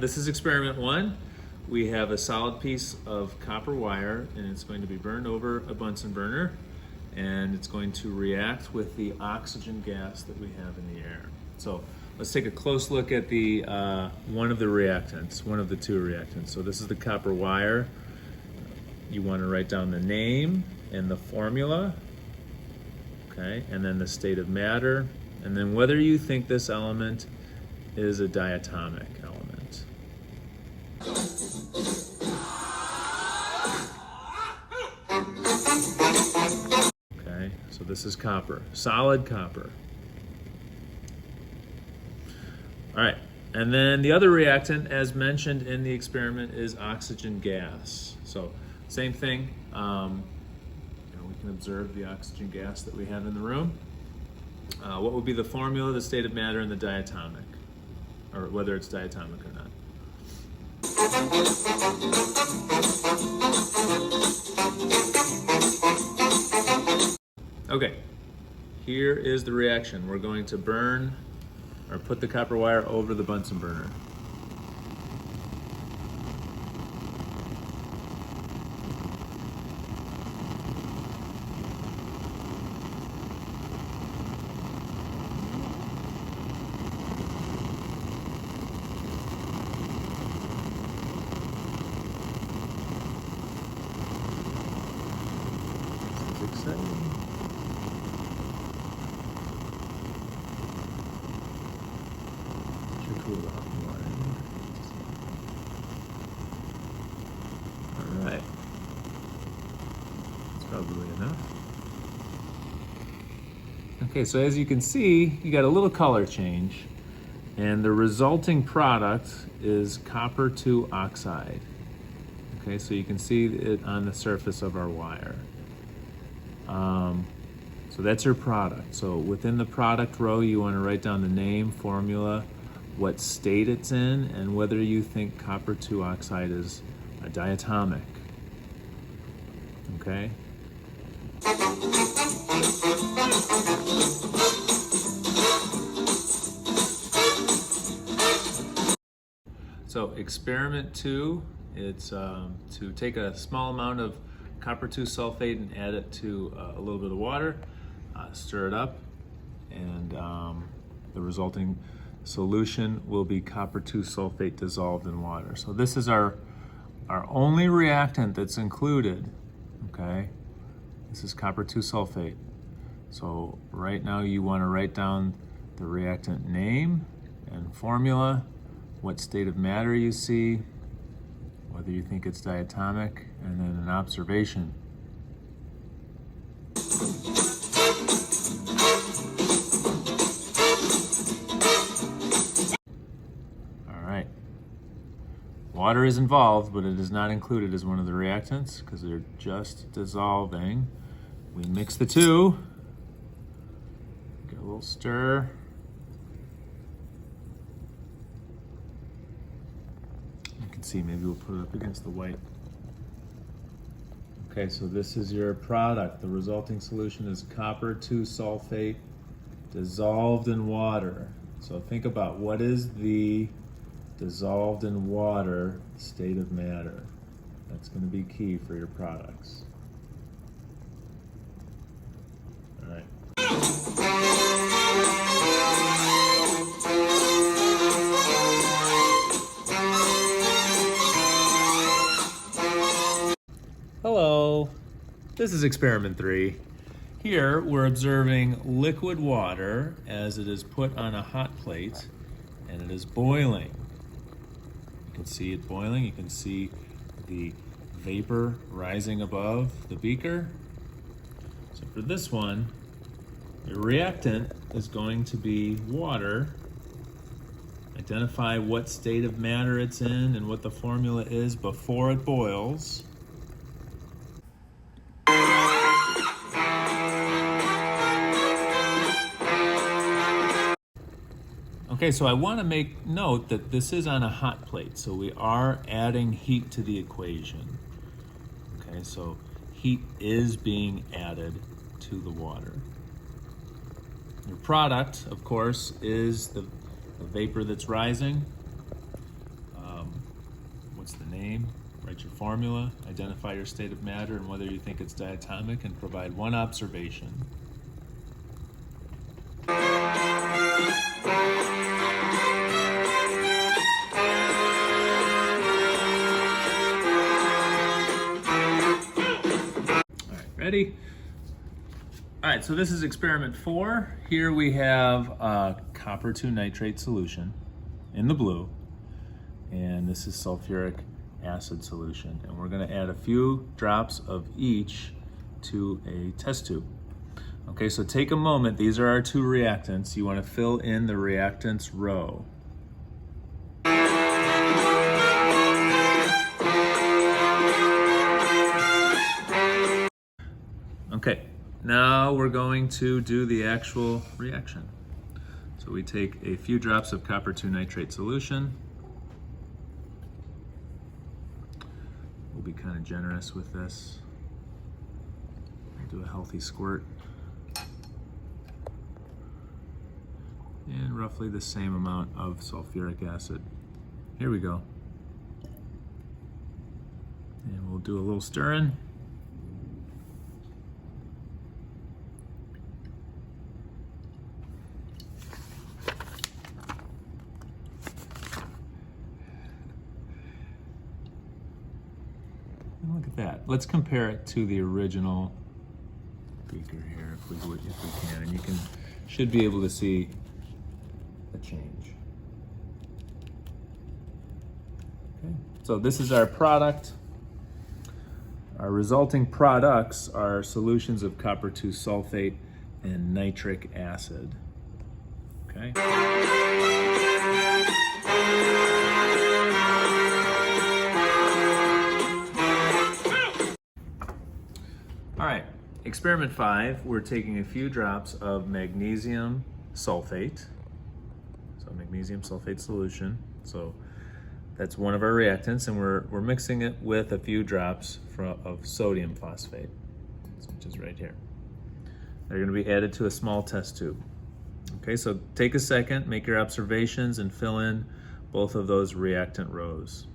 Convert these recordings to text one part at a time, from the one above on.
This is experiment 1. We have a solid piece of copper wire and it's going to be burned over a Bunsen burner and it's going to react with the oxygen gas that we have in the air. So let's take a close look at the one of the reactants, one of the two reactants. So this is the copper wire. You want to write down the name and the formula, okay, and then the state of matter, and then whether you think this element is a diatomic element. Okay, so this is copper, solid copper. All right, and then the other reactant, as mentioned in the experiment, is oxygen gas. So same thing, we can observe the oxygen gas that we have in the room. What would be the formula, the state of matter, and the diatomic, or whether it's diatomic or not? Okay, here is the reaction. We're going to burn or put the copper wire over the Bunsen burner. This is exciting. All right, that's probably enough. Okay, so as you can see, you got a little color change, and the resulting product is copper 2 oxide. Okay, so you can see it on the surface of our wire. So that's your product. So within the product row, you want to write down the name, formula, what state it's in, and whether you think copper 2 oxide is a diatomic. Okay? So experiment 2, it's to take a small amount of copper 2 sulfate and add it to a little bit of water, stir it up, and the resulting solution will be copper 2 sulfate dissolved in water. So this is our only reactant that's included, okay? This is copper 2 sulfate. So right now you want to write down the reactant name and formula, what state of matter you see, whether you think it's diatomic, and then an observation. Water is involved, but it is not included as one of the reactants because they're just dissolving. We mix the two, get a little stir. You can see, maybe we'll put it up against the white. Okay, so this is your product. The resulting solution is copper 2 sulfate dissolved in water. So think about what is the dissolved in water state of matter. That's going to be key for your products. All right. Hello, this is experiment 3. Here we're observing liquid water as it is put on a hot plate and it is boiling. You can see it boiling. You can see the vapor rising above the beaker. So for this one, your reactant is going to be water. Identify what state of matter it's in and what the formula is before it boils. Okay, so I want to make note that this is on a hot plate, so we are adding heat to the equation. Okay, so heat is being added to the water. Your product, of course, is the vapor that's rising. name, write your formula, identify your state of matter and whether you think it's diatomic, and provide one observation. All right, ready? All right, so this is experiment 4. Here we have copper 2 nitrate solution in the blue, and this is sulfuric acid solution. And we're gonna add a few drops of each to a test tube. Okay, so take a moment. These are our 2 reactants. You wanna fill in the reactants row. Okay. Now we're going to do the actual reaction. So we take a few drops of copper 2 nitrate solution. We'll be kind of generous with this. We'll do a healthy squirt. And roughly the same amount of sulfuric acid. Here we go. And we'll do a little stirring. And look at that. Let's compare it to the original beaker here, if we can. And you should be able to see a change. Okay. So this is our product. Our resulting products are solutions of copper 2 sulfate and nitric acid. Okay. All right, experiment 5, we're taking a few drops of magnesium sulfate. So magnesium sulfate solution. So that's one of our reactants, and we're mixing it with a few drops of sodium phosphate, which is right here. They're gonna be added to a small test tube. Okay, so take a second, make your observations, and fill in both of those reactant rows.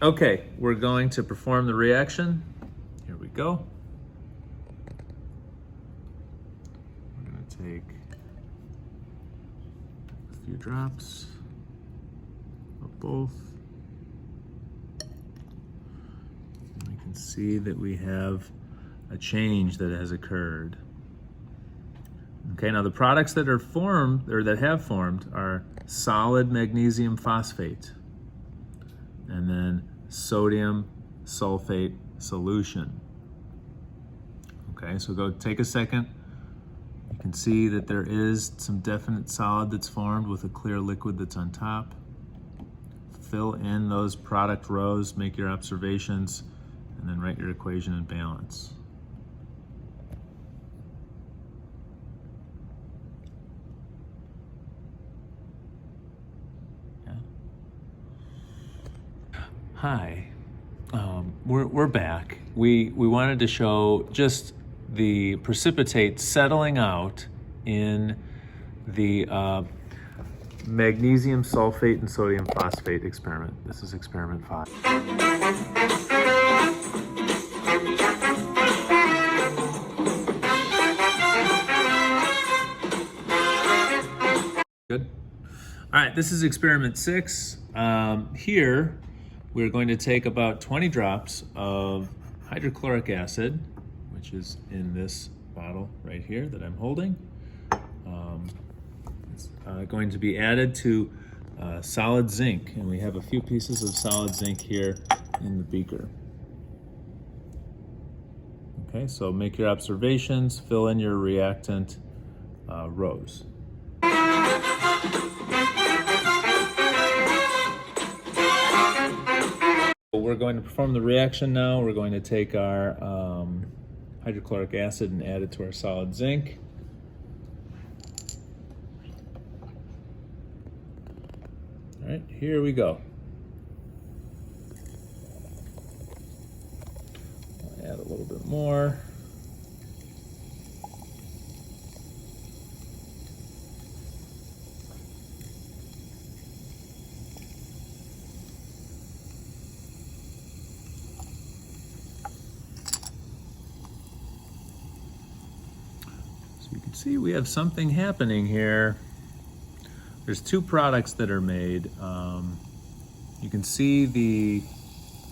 Okay, we're going to perform the reaction. Here we go. We're going to take a few drops of both. And we can see that we have a change that has occurred. Okay, now the products that are formed, or that have formed, are solid magnesium phosphate and then sodium sulfate solution. Okay, so go take a second. You can see that there is some definite solid that's formed with a clear liquid that's on top. Fill in those product rows, make your observations, and then write your equation and balance. Hi, we're back. We wanted to show just the precipitate settling out in the magnesium sulfate and sodium phosphate experiment. This is experiment 5. Good. All right, this is experiment 6. Here, we're going to take about 20 drops of hydrochloric acid, which is in this bottle right here that I'm holding. It's going to be added to solid zinc, and we have a few pieces of solid zinc here in the beaker. Okay, so make your observations, fill in your reactant rows. We're going to perform the reaction now. We're going to take our hydrochloric acid and add it to our solid zinc. All right, here we go. I'll add a little bit more. see we have something happening here. There's two products that are made. You can see the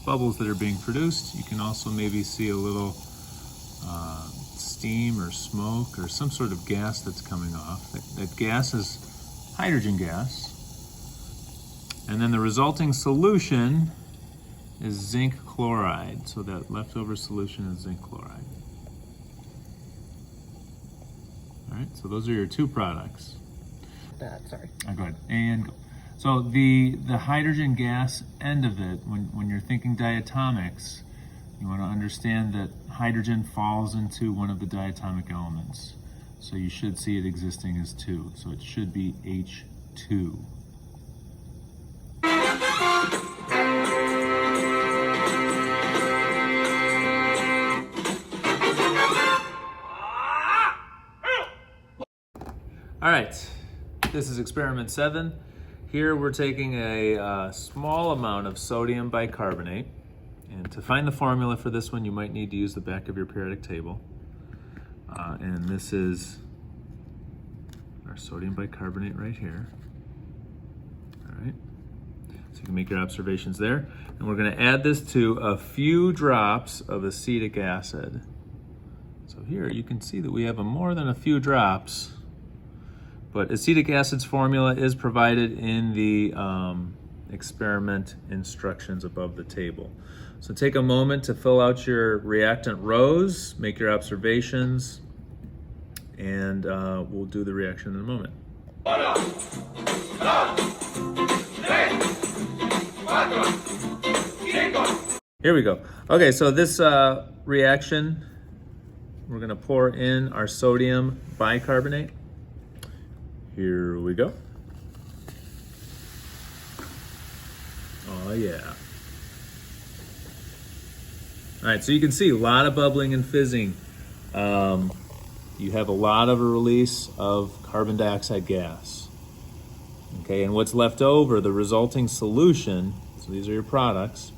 bubbles that are being produced. You can also maybe see a little steam or smoke or some sort of gas that's coming off. That gas is hydrogen gas. And then the resulting solution is zinc chloride. So that leftover solution is zinc chloride. All right, so those are your two products. Sorry. Oh, go ahead, and go. So the hydrogen gas end of it, when you're thinking diatomics, you want to understand that hydrogen falls into one of the diatomic elements. So you should see it existing as 2. So it should be H2. All right, this is experiment 7. Here we're taking a small amount of sodium bicarbonate, and to find the formula for this one you might need to use the back of your periodic table. And this is our sodium bicarbonate right here. All right, so you can make your observations there. And we're going to add this to a few drops of acetic acid. So here you can see that we have more than a few drops. But acetic acid's formula is provided in the experiment instructions above the table. So take a moment to fill out your reactant rows, make your observations, and we'll do the reaction in a moment. 1, 2, 3, 4, 5. Here we go. Okay, so this reaction, we're gonna pour in our sodium bicarbonate. Here we go. Oh yeah. All right, so you can see a lot of bubbling and fizzing. You have a lot of a release of carbon dioxide gas. Okay, and what's left over, the resulting solution, so these are your products,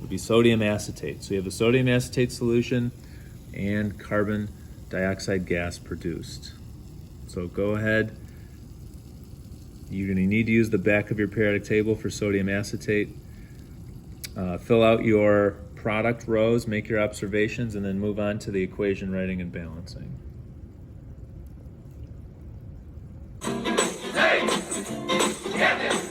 would be sodium acetate. So you have a sodium acetate solution and carbon dioxide gas produced. So go ahead. You're going to need to use the back of your periodic table for sodium acetate. Fill out your product rows, make your observations, and then move on to the equation writing and balancing. Hey! Get this!